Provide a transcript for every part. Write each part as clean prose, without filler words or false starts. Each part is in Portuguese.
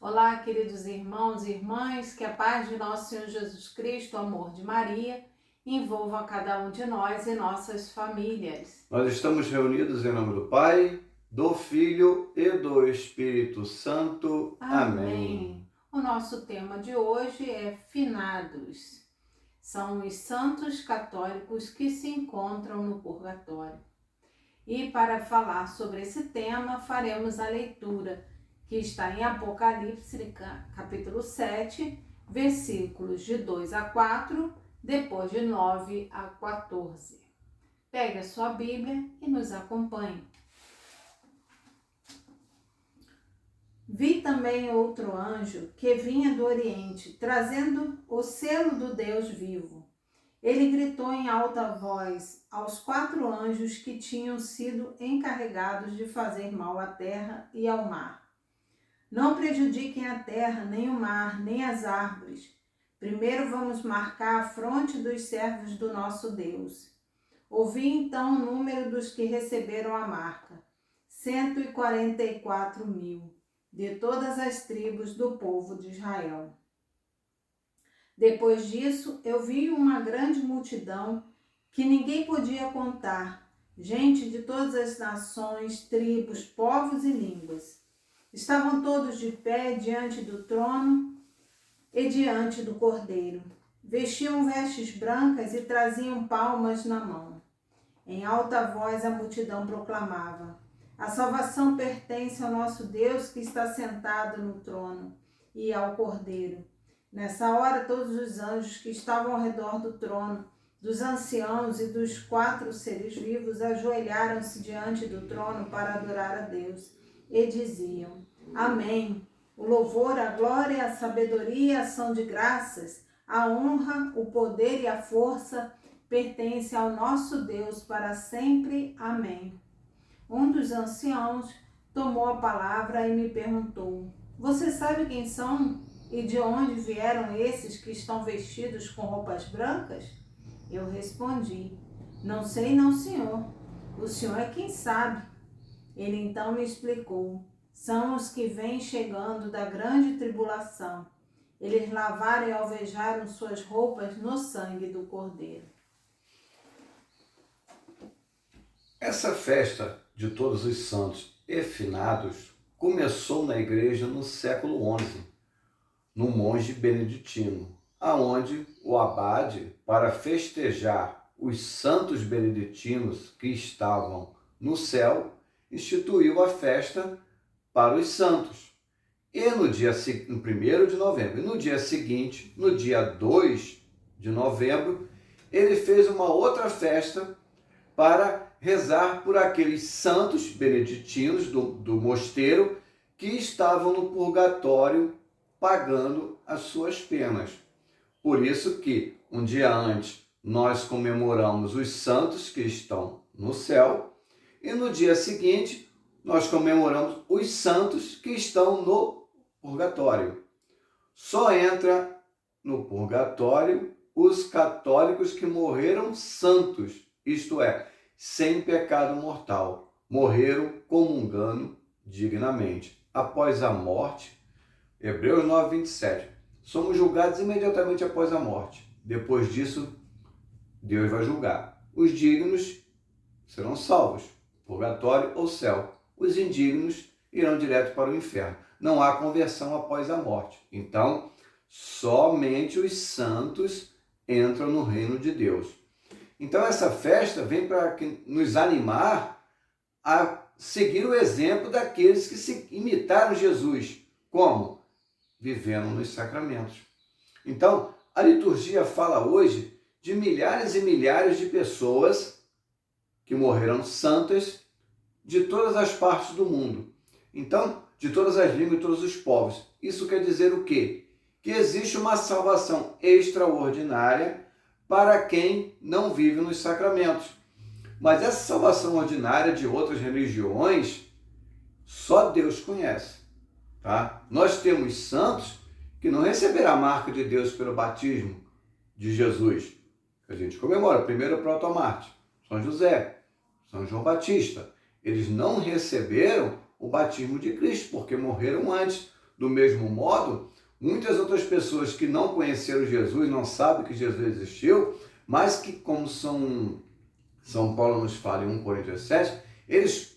Olá, queridos irmãos e irmãs, que a paz de nosso Senhor Jesus Cristo, o amor de Maria, envolva cada um de nós e nossas famílias. Nós estamos reunidos em nome do Pai, do Filho e do Espírito Santo. Amém. O nosso tema de hoje é finados. São os santos católicos que se encontram no purgatório. E para falar sobre esse tema, faremos a leitura que está em Apocalipse, capítulo 7, versículos de 2 a 4, depois de 9 a 14. Pegue a sua Bíblia e nos acompanhe. Vi também outro anjo que vinha do Oriente, trazendo o selo do Deus vivo. Ele gritou em alta voz aos 4 anjos que tinham sido encarregados de fazer mal à terra e ao mar. Não prejudiquem a terra, nem o mar, nem as árvores. Primeiro vamos marcar a fronte dos servos do nosso Deus. Ouvi então o número dos que receberam a marca: 144.000, de todas as tribos do povo de Israel. Depois disso, eu vi uma grande multidão que ninguém podia contar, gente de todas as nações, tribos, povos e línguas. Estavam todos de pé diante do trono e diante do Cordeiro. Vestiam vestes brancas e traziam palmas na mão. Em alta voz a multidão proclamava: a salvação pertence ao nosso Deus que está sentado no trono e ao Cordeiro. Nessa hora, todos os anjos que estavam ao redor do trono, dos anciãos e dos 4 seres vivos, ajoelharam-se diante do trono para adorar a Deus e diziam: Amém. O louvor, a glória, a sabedoria, a ação de graças, a honra, o poder e a força pertencem ao nosso Deus para sempre. Amém. Um dos anciãos tomou a palavra e me perguntou: você sabe quem são e de onde vieram esses que estão vestidos com roupas brancas? Eu respondi: não sei não, senhor. O senhor é quem sabe. Ele então me explicou: são os que vêm chegando da grande tribulação. Eles lavaram e alvejaram suas roupas no sangue do Cordeiro. Essa festa de todos os santos e finados começou na igreja no século XI, no monge beneditino, aonde o abade, para festejar os santos beneditinos que estavam no céu, instituiu a festa para os santos. E no 1º de novembro, e no dia seguinte, no dia 2 de novembro, ele fez uma outra festa para rezar por aqueles santos beneditinos do mosteiro que estavam no purgatório pagando as suas penas. Por isso que um dia antes nós comemoramos os santos que estão no céu e no dia seguinte nós comemoramos os santos que estão no purgatório. Só entra no purgatório os católicos que morreram santos, isto é, sem pecado mortal, morreram comungando dignamente. Após a morte, Hebreus 9, 27, somos julgados imediatamente após a morte. Depois disso, Deus vai julgar. Os dignos serão salvos, purgatório ou céu. Os indignos irão direto para o inferno. Não há conversão após a morte. Então, somente os santos entram no reino de Deus. Então, essa festa vem para nos animar a seguir o exemplo daqueles que se imitaram Jesus. Como? Vivendo nos sacramentos. Então, a liturgia fala hoje de milhares e milhares de pessoas que morreram santas de todas as partes do mundo. Então, de todas as línguas e todos os povos. Isso quer dizer o quê? Que existe uma salvação extraordinária para quem não vive nos sacramentos. Mas essa salvação ordinária de outras religiões, só Deus conhece. Tá? Nós temos santos que não receberam a marca de Deus pelo batismo de Jesus. A gente comemora, primeiro protomártir, São José, São João Batista. Eles não receberam o batismo de Cristo, porque morreram antes. do mesmo modo, muitas outras pessoas que não conheceram Jesus, não sabem que Jesus existiu, mas que, como São Paulo nos fala em 1 Coríntios 7, eles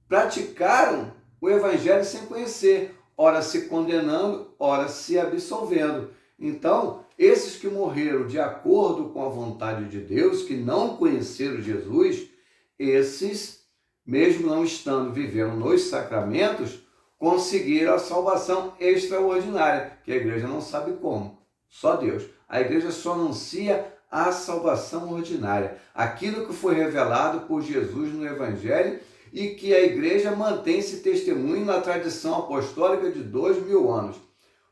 praticaram o evangelho sem conhecer, ora se condenando, ora se absolvendo. Então, esses que morreram de acordo com a vontade de Deus, que não conheceram Jesus, esses, mesmo não estando vivendo nos sacramentos, conseguiram a salvação extraordinária, que a igreja não sabe como, só Deus. A igreja só anuncia a salvação ordinária, aquilo que foi revelado por Jesus no Evangelho e que a igreja mantém esse testemunho na tradição apostólica de 2000 anos.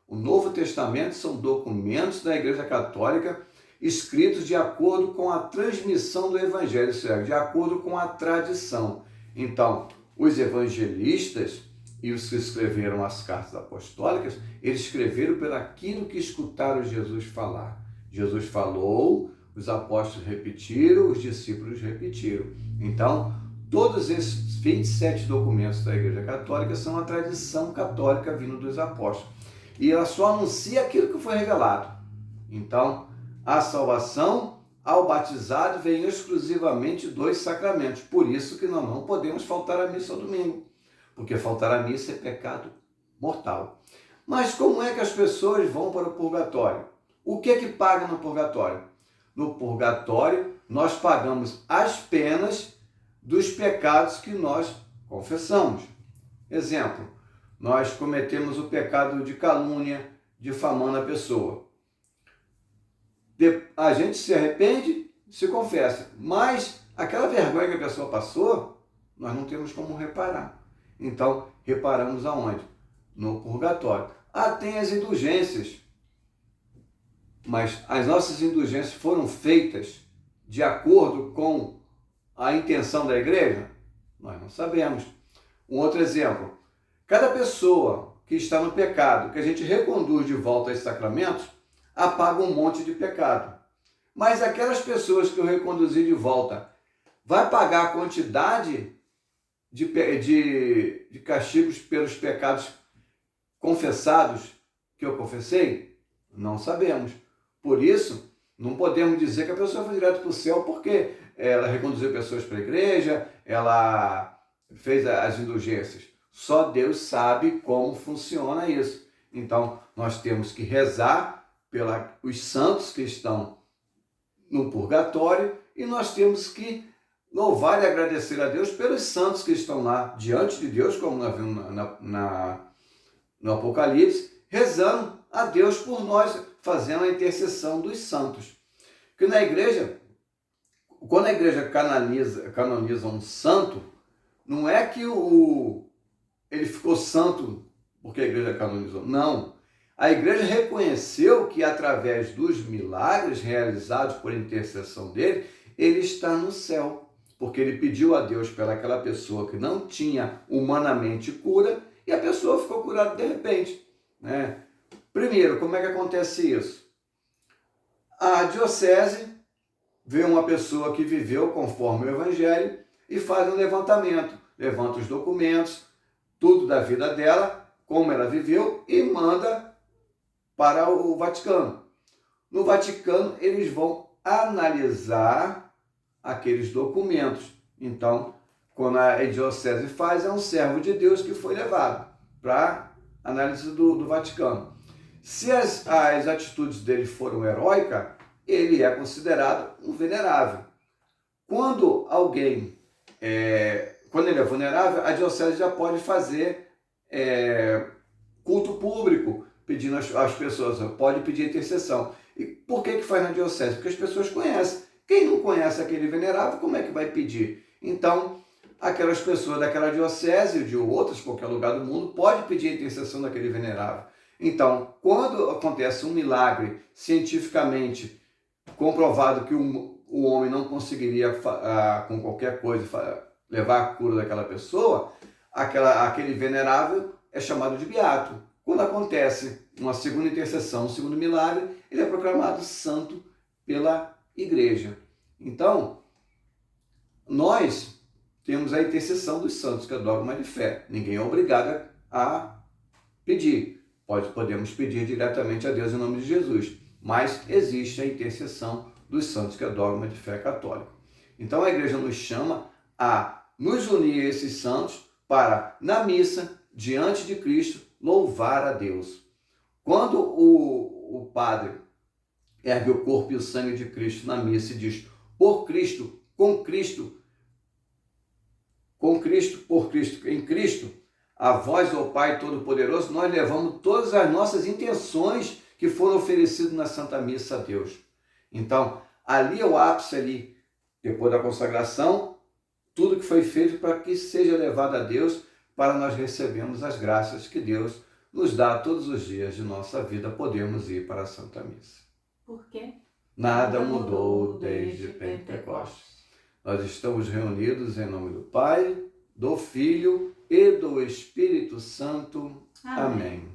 O Novo Testamento são documentos da Igreja Católica escritos de acordo com a transmissão do Evangelho, ou seja, de acordo com a tradição. Então, os evangelistas e os que escreveram as cartas apostólicas, eles escreveram pelo aquilo que escutaram Jesus falar. Jesus falou, os apóstolos repetiram, os discípulos repetiram. Então, todos esses 27 documentos da Igreja Católica são a tradição católica vindo dos apóstolos. E ela só anuncia aquilo que foi revelado. Então, a salvação ao batizado vem exclusivamente dos sacramentos. Por isso que nós não podemos faltar à missa ao domingo. Porque faltar à missa é pecado mortal. Mas como é que as pessoas vão para o purgatório? O que é que paga no purgatório? No purgatório, nós pagamos as penas dos pecados que nós confessamos. Exemplo, nós cometemos o pecado de calúnia, difamando a pessoa. A gente se arrepende, se confessa, mas aquela vergonha que a pessoa passou, nós não temos como reparar. Então, reparamos aonde? No purgatório. Tem as indulgências, mas as nossas indulgências foram feitas de acordo com a intenção da igreja? Nós não sabemos. Um outro exemplo, cada pessoa que está no pecado, que a gente reconduz de volta aos sacramentos, apaga um monte de pecado. Mas aquelas pessoas que eu reconduzi de volta, vai pagar a quantidade de castigos pelos pecados confessados que eu confessei? Não sabemos. Por isso, não podemos dizer que a pessoa foi direto para o céu porque ela reconduziu pessoas para a igreja, ela fez as indulgências. Só Deus sabe como funciona isso. Então, nós temos que rezar pelos santos que estão no purgatório e nós temos que louvar e agradecer a Deus pelos santos que estão lá diante de Deus, como nós vimos no Apocalipse, rezando a Deus por nós, fazendo a intercessão dos santos. Porque na igreja, quando a igreja canoniza um santo, não é que ele ficou santo porque a igreja canonizou. Não. A igreja reconheceu que através dos milagres realizados por intercessão dele, ele está no céu. Porque ele pediu a Deus pelaquela pessoa que não tinha humanamente cura e a pessoa ficou curada de repente, né? Primeiro, como é que acontece isso? A diocese vê uma pessoa que viveu conforme o Evangelho e faz um levantamento, levanta os documentos, tudo da vida dela, como ela viveu, e manda para o Vaticano. No Vaticano, eles vão analisar aqueles documentos. Então, quando a diocese faz, é um servo de Deus que foi levado para análise do Vaticano. Se as atitudes dele foram heróicas, ele é considerado um venerável. Quando ele é vulnerável, a diocese já pode fazer culto público, pedindo às pessoas, pode pedir intercessão. E por que faz na diocese? Porque as pessoas conhecem. Quem não conhece aquele venerável, como é que vai pedir? Então, aquelas pessoas daquela diocese ou de outras, qualquer lugar do mundo, pode pedir a intercessão daquele venerável. Então, quando acontece um milagre cientificamente comprovado que o homem não conseguiria, com qualquer coisa, levar a cura daquela pessoa, aquele venerável é chamado de beato. Quando acontece uma segunda intercessão, um segundo milagre, ele é proclamado santo pela igreja. Então, nós temos a intercessão dos santos, que é dogma de fé. Ninguém é obrigado a pedir. Podemos pedir diretamente a Deus em nome de Jesus, mas existe a intercessão dos santos, que é dogma de fé católica. Então a igreja nos chama a nos unir a esses santos para, na missa, diante de Cristo, louvar a Deus. Quando o padre ergue o corpo e o sangue de Cristo na missa e diz: por Cristo, com Cristo, por Cristo, em Cristo, a vós, ó Pai Todo-Poderoso, nós levamos todas as nossas intenções que foram oferecidas na Santa Missa a Deus. Então, ali é o ápice, ali, depois da consagração, tudo que foi feito para que seja levado a Deus, para nós recebermos as graças que Deus nos dá todos os dias de nossa vida, podemos ir para a Santa Missa. Por quê? Nada mudou desde Pentecostes. Nós estamos reunidos em nome do Pai, do Filho e do Espírito Santo. Amém.